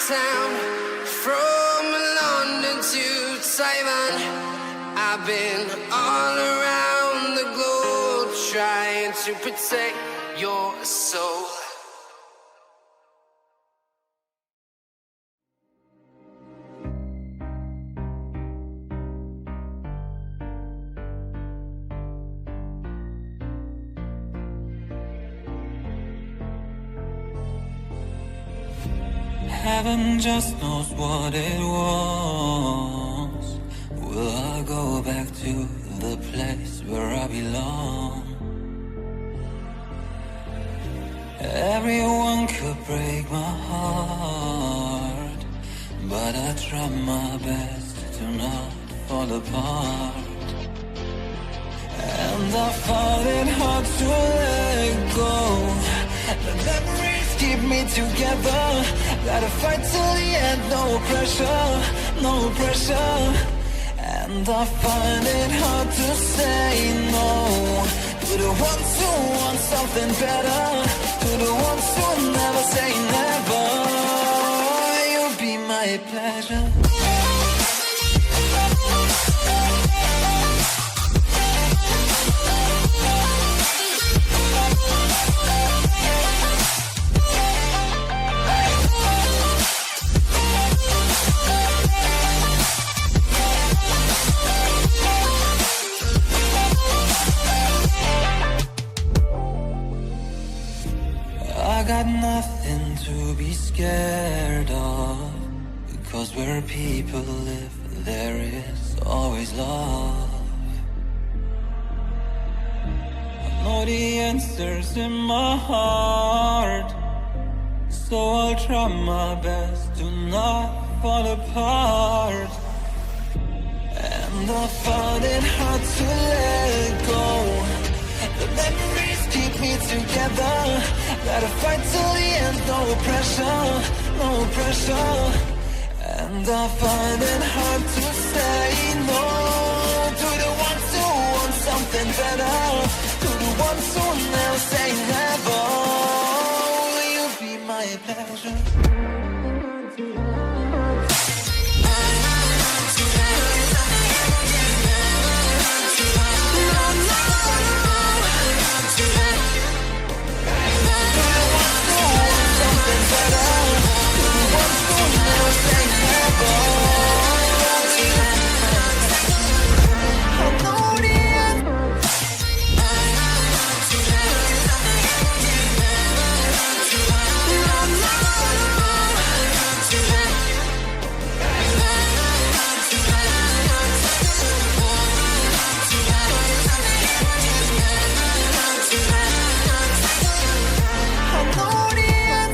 town, from London to Taiwan. I've been all around the globe trying to protect your soul. Heaven just knows what it was. Will I go back to the place where I belong? Everyone could break my heart, but I try my best to not fall apart. And I find it hard to let go. The memories keep me together. Gotta fight till the end, no pressure, no pressure. And I find it hard to say no to the ones who want something better, to the ones who never say never. You'll be my pleasure. I got nothing to be scared of, because where people live, there is always love. I know the answers in my heart, so I'll try my best to not fall apart. And I find it hard to let go. The memories keep me together. Gotta fight till the end, no pressure, no pressure. And I find it hard to say no to the ones who want something better, to the ones who never say never. Will you be my pleasure?